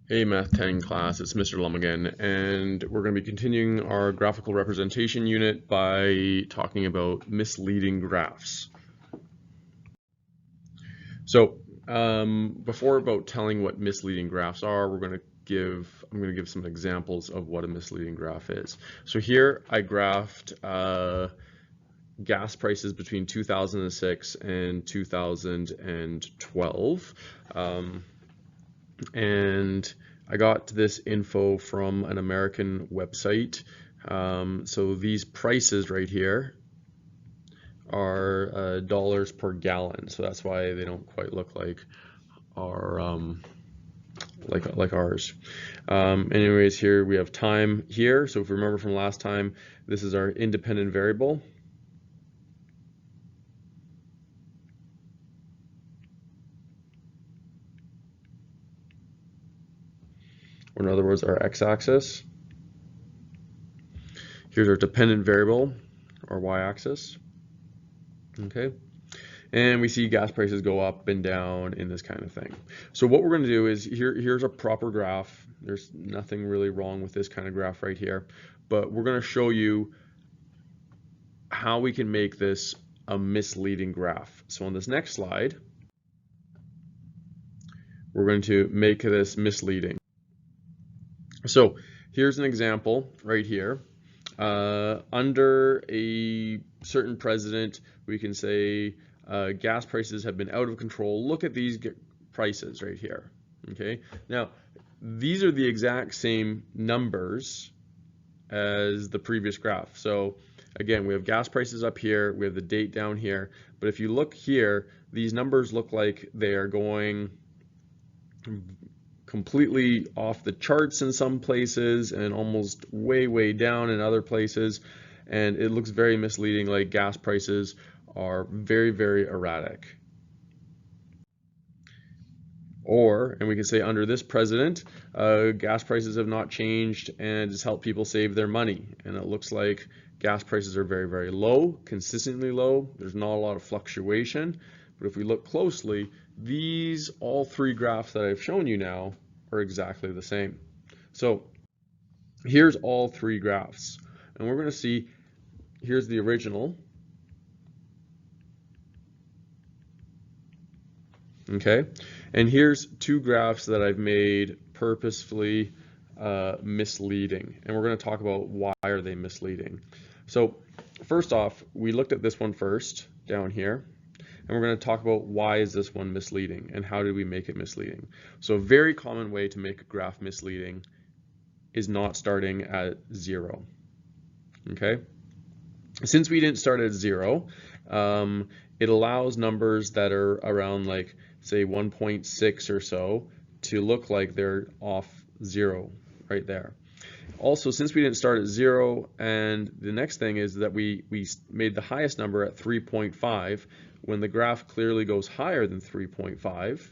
Hey Math 10 class, it's Mr. Lum again, and we're going to be continuing our graphical representation unit by talking about misleading graphs. So before about telling what misleading graphs are, I'm going to give some examples of what a misleading graph is. So here I graphed gas prices between 2006 and 2012. And I got this info from an American website. So these prices right here are dollars per gallon. So that's why they don't quite look like our like ours. Anyways, here we have time here. So if you remember from last time, this is our independent variable. Or in other words, our x-axis. Here's our dependent variable, our y-axis. Okay. And we see gas prices go up and down in this kind of thing. So what we're going to do is here's a proper graph. There's nothing really wrong with this kind of graph right here, but we're going to show you how we can make this a misleading graph. So on this next slide, we're going to make this misleading. So here's an example right here. Under a certain president, we can say gas prices have been out of control. Look at these prices right here. Okay, now these are the exact same numbers as the previous graph. So again, we have gas prices up here, we have the date down here, but if you look here, these numbers look like they are going completely off the charts in some places and almost way down in other places, and it looks very misleading, like gas prices are very erratic. And we can say under this president, gas prices have not changed and it's helped people save their money, and it looks like gas prices are very low, consistently low. There's not a lot of fluctuation, but if we look closely, these all three graphs that I've shown you now are exactly the same. So here's all three graphs, and we're going to see, here's the original. Okay, and here's two graphs that I've made purposefully misleading, and we're going to talk about why are they misleading. So first off, we looked at this one first down here, and we're going to talk about why is this one misleading and how did we make it misleading. So a very common way to make a graph misleading is not starting at 0. Okay, since we didn't start at 0, it allows numbers that are around, like, say 1.6 or so to look like they're off 0 right there. Also, since we didn't start at 0, and the next thing is that we made the highest number at 3.5, when the graph clearly goes higher than 3.5,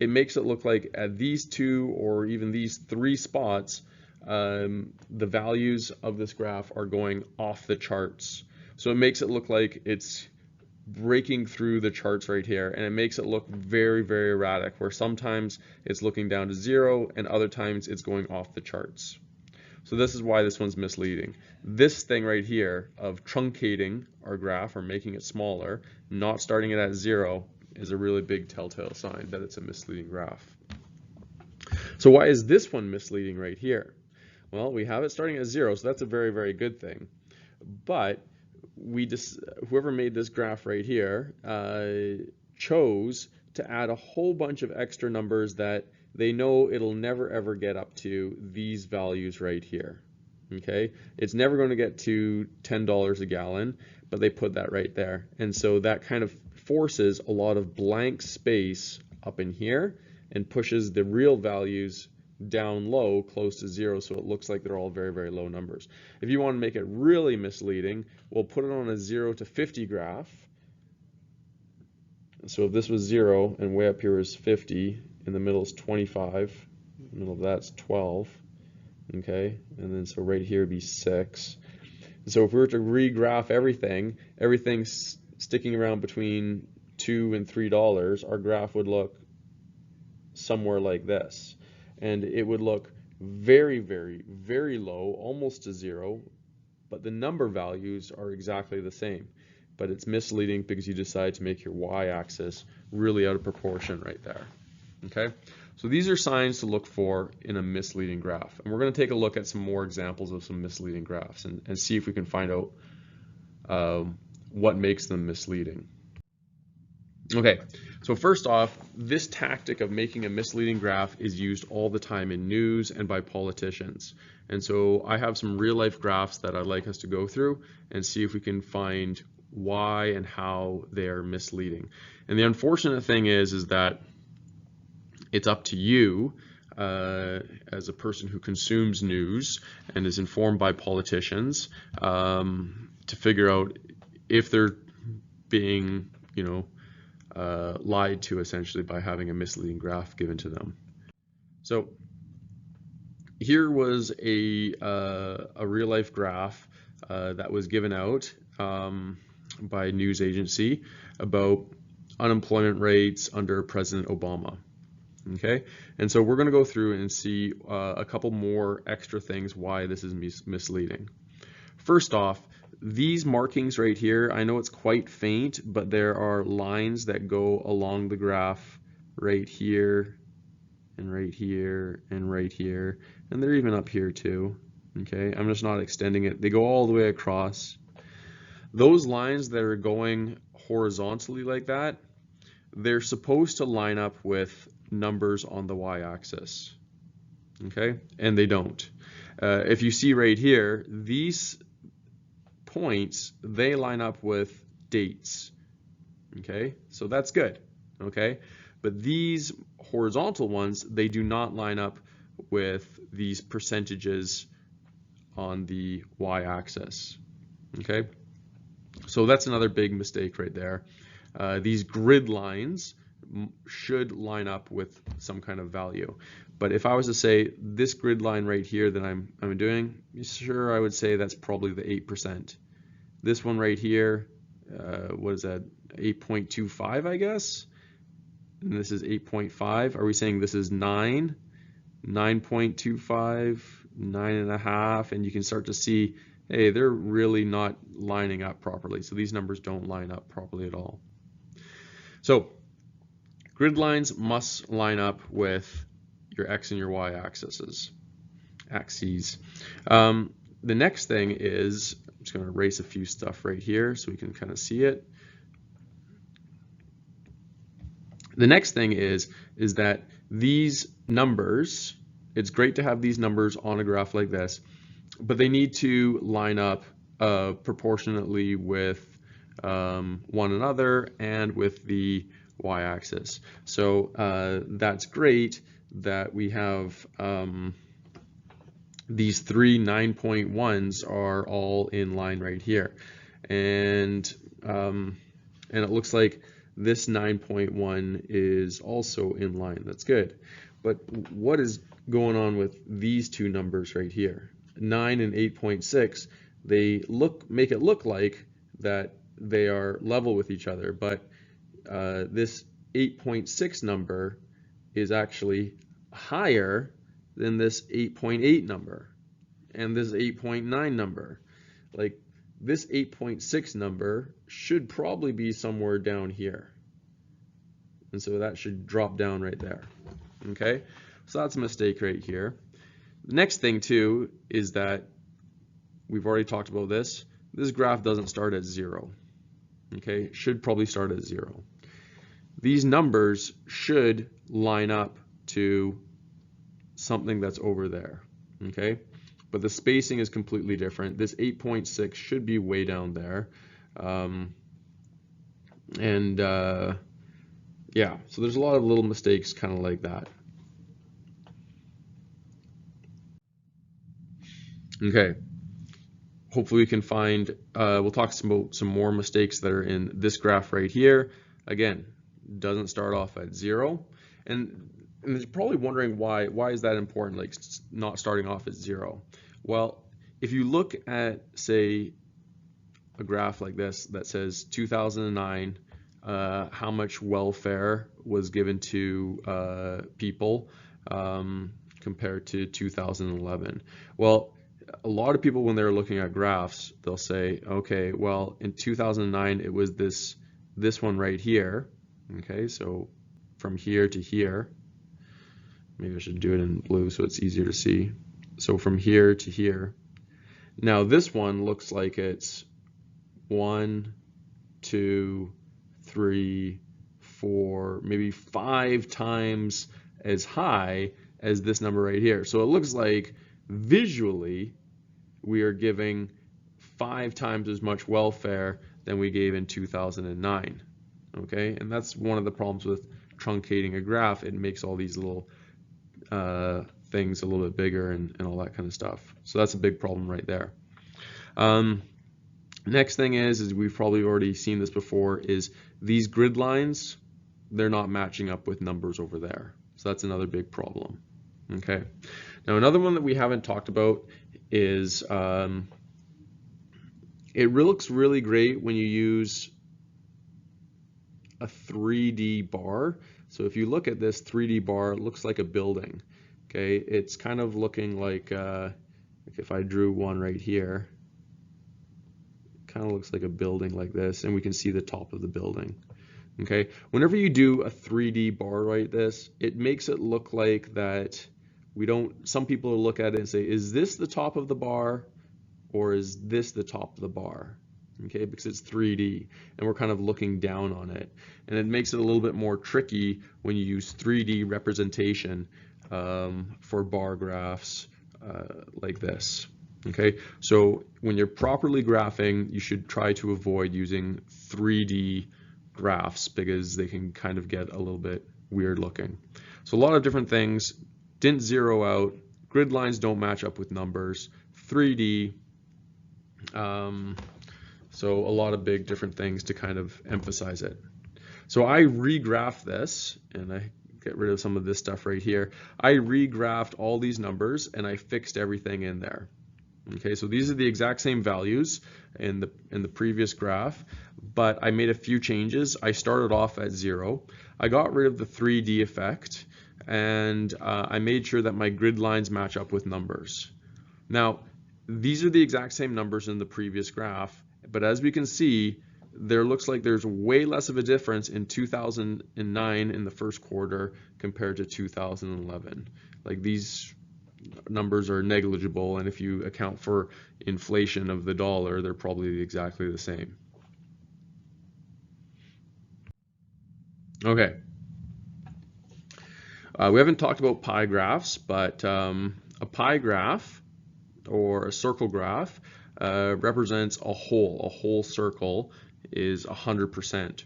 it makes it look like at these two or even these three spots, the values of this graph are going off the charts. So it makes it look like it's breaking through the charts right here, and it makes it look very erratic, where sometimes it's looking down to 0 and other times it's going off the charts. So this is why this one's misleading. This thing right here of truncating our graph or making it smaller, not starting it at 0, is a really big telltale sign that it's a misleading graph. So why is this one misleading right here? Well, we have it starting at 0, so that's a very good thing. But whoever made this graph right here chose to add a whole bunch of extra numbers that they know it'll never ever get up to these values right here. Okay, it's never going to get to $10 a gallon, but they put that right there, and so that kind of forces a lot of blank space up in here and pushes the real values down low, close to 0, so it looks like they're all very low numbers. If you want to make it really misleading, we'll put it on a 0 to 50 graph. So if this was 0 and way up here is 50, in the middle is 25, in the middle of that's 12, okay, and then so right here would be 6. So if we were to regraph everything's sticking around between $2 and $3, our graph would look somewhere like this. and it would look very, very, very low, almost to zero, but the number values are exactly the same. But it's misleading because you decide to make your y-axis really out of proportion right there. Okay, so these are signs to look for in a misleading graph. And we're going to take a look at some more examples of some misleading graphs and see if we can find out what makes them misleading. Okay, so first off, this tactic of making a misleading graph is used all the time in news and by politicians. And so I have some real life graphs that I'd like us to go through and see if we can find why and how they are misleading. And the unfortunate thing is that it's up to you as a person who consumes news and is informed by politicians to figure out if they're being, lied to essentially by having a misleading graph given to them. So here was a real life graph that was given out by a news agency about unemployment rates under President Obama. Okay, and so we're going to go through and see a couple more extra things why this is misleading. First off, these markings right here, I know it's quite faint, but there are lines that go along the graph right here and right here and right here, and they're even up here too. Okay, I'm just not extending it. They go all the way across. Those lines that are going horizontally like that, they're supposed to line up with numbers on the y-axis. Okay, and they don't. If you see right here, these points, they line up with dates. Okay, so that's good. Okay, but these horizontal ones, they do not line up with these percentages on the y-axis. Okay, so that's another big mistake right there. These grid lines should line up with some kind of value. But if I was to say this grid line right here that I'm doing, sure, I would say that's probably the 8%. This one right here, what is that, 8.25, I guess? And this is 8.5. Are we saying this is 9, 9.25, 9.5? And you can start to see, hey, they're really not lining up properly. So these numbers don't line up properly at all. So grid lines must line up with your x and your y axes. The next thing is, I'm just going to erase a few stuff right here so we can kind of see it. The next thing is that these numbers, it's great to have these numbers on a graph like this, but they need to line up proportionately with one another and with the y-axis. So that's great that we have these three 9.1s are all in line right here, and it looks like this 9.1 is also in line. That's good. But what is going on with these two numbers right here? 9 and 8.6, they make it look like that they are level with each other, but this 8.6 number is actually higher than this 8.8 number and this 8.9 number. Like, this 8.6 number should probably be somewhere down here. And so that should drop down right there. Okay, so that's a mistake right here. The next thing too is that we've already talked about this. This graph doesn't start at 0. Okay, it should probably start at 0. These numbers should line up to something that's over there. Okay, but the spacing is completely different. This 8.6 should be way down there. Yeah, so there's a lot of little mistakes kind of like that. Okay, hopefully we can find, we'll talk about some more mistakes that are in this graph right here. Again, doesn't start off at 0. And you're probably wondering why is that important, like not starting off at 0? Well, if you look at, say, a graph like this that says 2009, how much welfare was given to people, compared to 2011. Well, a lot of people, when they're looking at graphs, they'll say, okay, well, in 2009 it was this one right here. Okay, so from here to here. Maybe I should do it in blue so it's easier to see. So from here to here. Now this one looks like it's 1, 2, 3, 4, maybe 5 times as high as this number right here. So it looks like visually we are giving 5 times as much welfare than we gave in 2009. Okay, and that's one of the problems with truncating a graph. It makes all these little things a little bit bigger and all that kind of stuff. So that's a big problem right there. Next thing is we've probably already seen this before, is these grid lines, they're not matching up with numbers over there. So that's another big problem. Okay. Now another one that we haven't talked about is it looks really great when you use a 3D bar. So if you look at this 3D bar, it looks like a building. Okay, it's kind of looking like if I drew one right here, it kind of looks like a building like this, and we can see the top of the building. Okay, whenever you do a 3D bar like this, it makes it look like that we don't, some people will look at it and say, is this the top of the bar or is this the top of the bar? Okay, because it's 3D and we're kind of looking down on it, and it makes it a little bit more tricky when you use 3D representation for bar graphs like this. Okay, so when you're properly graphing, you should try to avoid using 3D graphs because they can kind of get a little bit weird looking. So a lot of different things didn't zero out, grid lines don't match up with numbers, 3D, so a lot of big different things to kind of emphasize it. So I regraphed this, and I get rid of some of this stuff right here. I regraphed all these numbers and I fixed everything in there. Okay, so these are the exact same values in the previous graph, but I made a few changes. I started off at 0. I got rid of the 3D effect, and I made sure that my grid lines match up with numbers. Now, these are the exact same numbers in the previous graph, but as we can see, there looks like there's way less of a difference in 2009 in the first quarter compared to 2011. Like, these numbers are negligible, and if you account for inflation of the dollar, they're probably exactly the same. Okay. We haven't talked about pie graphs, but a pie graph or a circle graph represents a whole. A whole circle is 100%.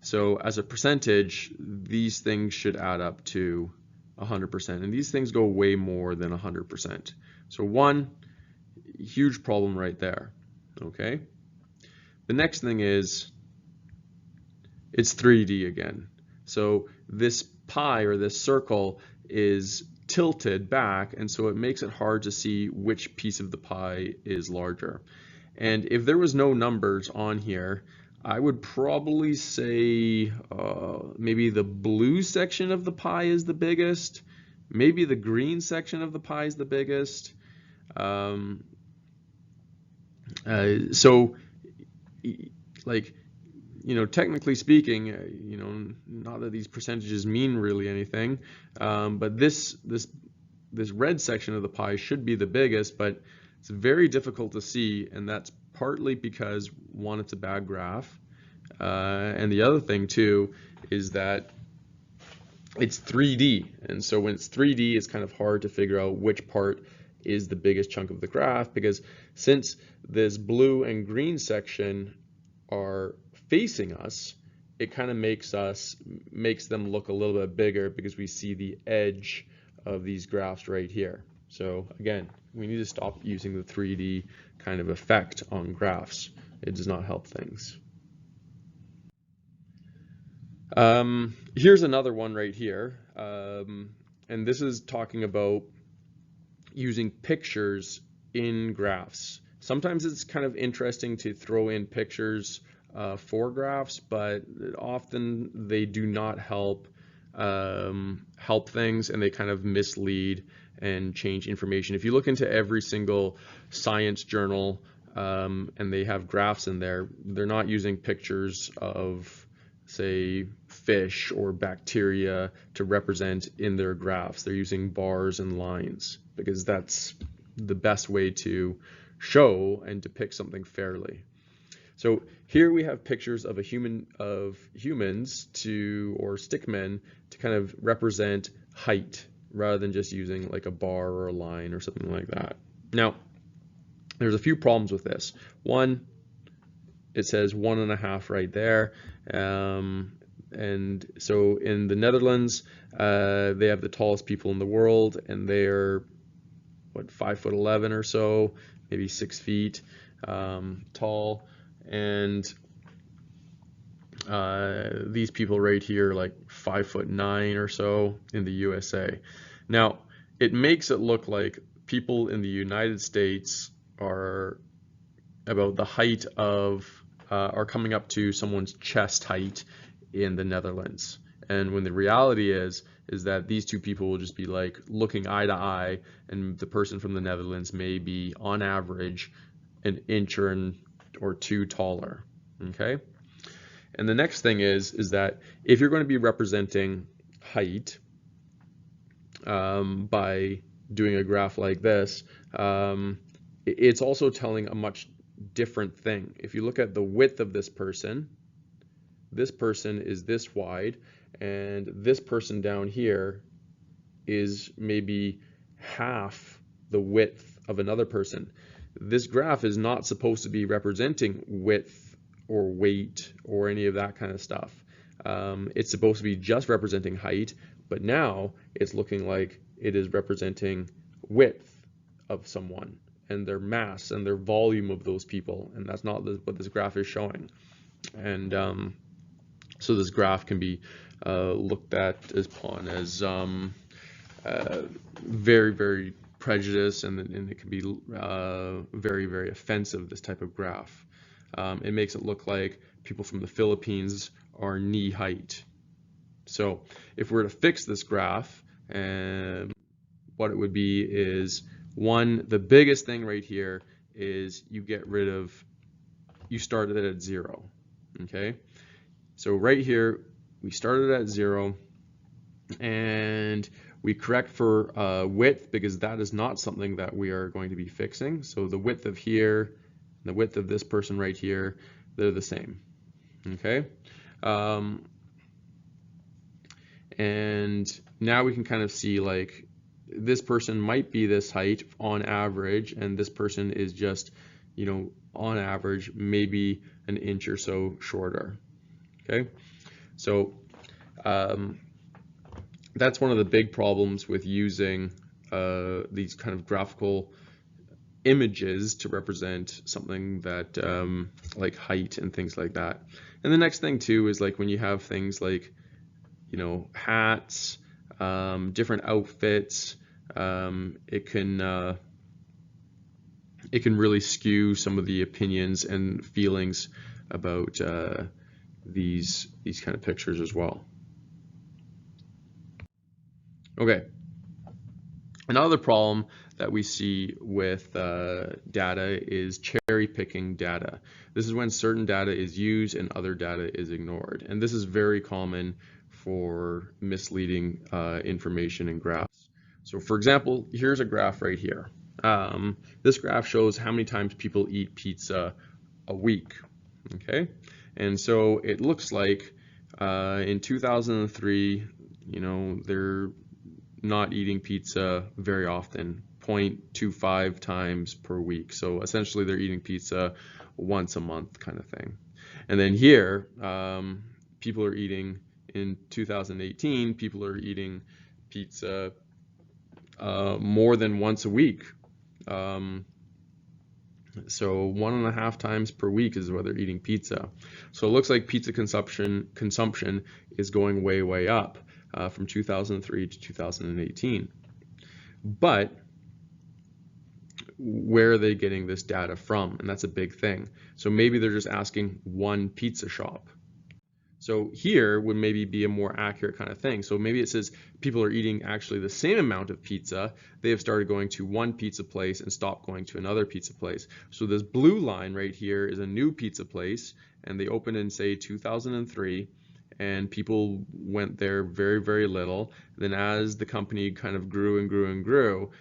So as a percentage, these things should add up to 100%, and these things go way more than 100%. So one huge problem right there. Okay. The next thing is it's 3D again. So this pie or this circle is tilted back, and so it makes it hard to see which piece of the pie is larger. And if there was no numbers on here, I would probably say maybe the blue section of the pie is the biggest, maybe the green section of the pie is the biggest. So like, you know, technically speaking, you know, not that these percentages mean really anything, but this red section of the pie should be the biggest, but it's very difficult to see, and that's partly because, one, it's a bad graph, and the other thing too is that it's 3D, and so when it's 3D, it's kind of hard to figure out which part is the biggest chunk of the graph, because since this blue and green section are facing us, it kind of makes them look a little bit bigger because we see the edge of these graphs right here. So again, we need to stop using the 3D kind of effect on graphs. It does not help things. Here's another one right here, and this is talking about using pictures in graphs. Sometimes it's kind of interesting to throw in pictures for graphs, but often they do not help help things, and they kind of mislead and change information. If you look into every single science journal, and they have graphs in there, they're not using pictures of, say, fish or bacteria to represent in their graphs. They're using bars and lines because that's the best way to show and depict something fairly. So here we have pictures of humans or stickmen to kind of represent height rather than just using like a bar or a line or something like that. Now, there's a few problems with this. One, it says 1.5 right there. And so in the Netherlands, they have the tallest people in the world, and they're, what, 5'11" or so, maybe 6 feet tall. And these people right here, like 5'9" or so in the USA. Now, it makes it look like people in the United States are about the height of, are coming up to someone's chest height in the Netherlands. And when the reality is that these two people will just be like looking eye to eye, and the person from the Netherlands may be on average an inch or two taller. Okay. And the next thing is that if you're going to be representing height by doing a graph like this, it's also telling a much different thing. If you look at the width of this person is this wide, and this person down here is maybe half the width of another person. This graph is not supposed to be representing width or weight or any of that kind of stuff. It's supposed to be just representing height, but now it's looking like it is representing width of someone and their mass and their volume of those people, and that's not what this graph is showing. And so this graph can be looked at upon as very, very prejudiced, and it can be very, very offensive, this type of graph. It makes it look like people from the Philippines are knee height. So if we're to fix this graph, what it would be is, one, the biggest thing right here is you started it at 0. Okay, so right here we started at 0, and we correct for width, because that is not something that we are going to be fixing. So the width of here and the width of this person right here, they're the same. Okay, and now we can kind of see, like, this person might be this height on average, and this person is just, on average, maybe an inch or so shorter. Okay, so that's one of the big problems with using these kind of graphical images to represent something that like height and things like that. And the next thing too is, like, when you have things like, hats, different outfits, it can really skew some of the opinions and feelings about these kind of pictures as well. Okay, another problem that we see with data is cherry picking data. This is when certain data is used and other data is ignored, and this is very common for misleading information in graphs. So for example, here's a graph right here. This graph shows how many times people eat pizza a week. Okay, and so it looks like in 2003, they're not eating pizza very often, 0.25 times per week. So essentially they're eating pizza once a month, kind of thing. And then here, people are eating, in 2018, people are eating pizza more than once a week. So 1.5 times per week is what they're eating pizza. So it looks like pizza consumption is going way, way up from 2003 to 2018. But where are they getting this data from? And that's a big thing. So maybe they're just asking one pizza shop. So here would maybe be a more accurate kind of thing. So maybe it says people are eating actually the same amount of pizza. They have started going to one pizza place and stopped going to another pizza place. So this blue line right here is a new pizza place, and they opened in, say, 2003, and people went there very, very little. Then as the company kind of grew and grew and grew,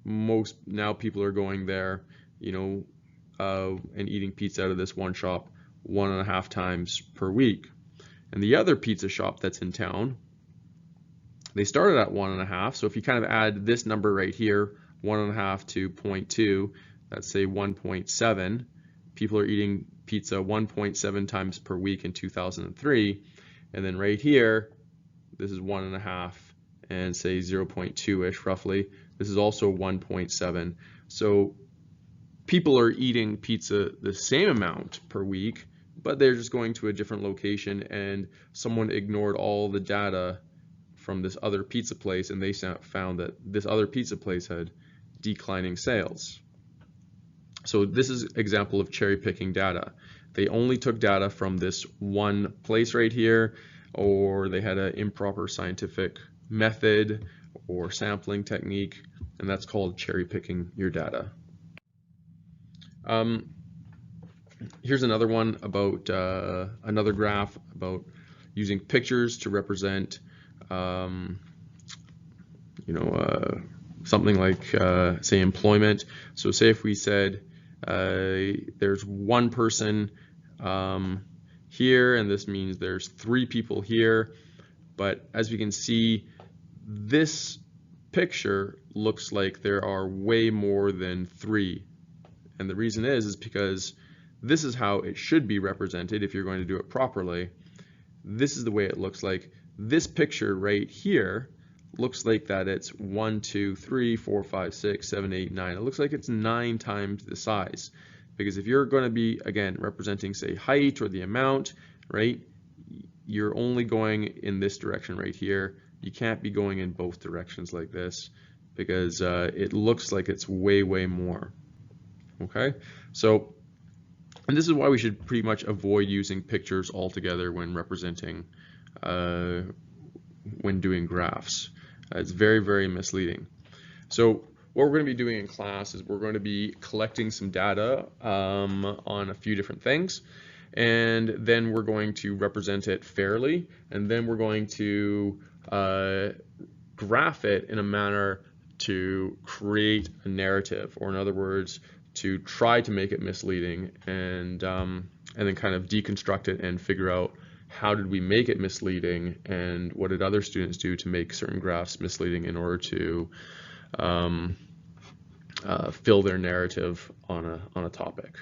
now people are going there, and eating pizza out of this one shop 1.5 times per week. And the other pizza shop that's in town, they started at 1.5. So if you kind of add this number right here, 1.5 to 0.2, that's say 1.7. People are eating pizza 1.7 times per week in 2003. And then right here, this is 1.5 and say 0.2-ish roughly. This is also 1.7. So people are eating pizza the same amount per week, but they're just going to a different location, and someone ignored all the data from this other pizza place, and they found that this other pizza place had declining sales. So this is an example of cherry picking data. They only took data from this one place right here, or they had an improper scientific method or sampling technique, and that's called cherry picking your data. Here's another one about another graph about using pictures to represent, something like, say, employment. So say if we said there's one person here, and this means there's 3 people here, but as we can see, this picture looks like there are way more than 3. And the reason is because this is how it should be represented if you're going to do it properly. This is the way it looks like. This picture right here looks like that it's 1, 2, 3, 4, 5, 6, 7, 8, 9. It looks like it's 9 times the size. Because if you're going to be, again, representing, say, height or the amount, right, you're only going in this direction right here. You can't be going in both directions like this, because it looks like it's way, way more. Okay, so, and this is why we should pretty much avoid using pictures altogether when representing, when doing graphs. It's very, very misleading. So what we're going to be doing in class is we're going to be collecting some data on a few different things, and then we're going to represent it fairly, and then we're going to graph it in a manner to create a narrative, or in other words, to try to make it misleading, and then kind of deconstruct it and figure out how did we make it misleading, and what did other students do to make certain graphs misleading in order to fill their narrative on a topic.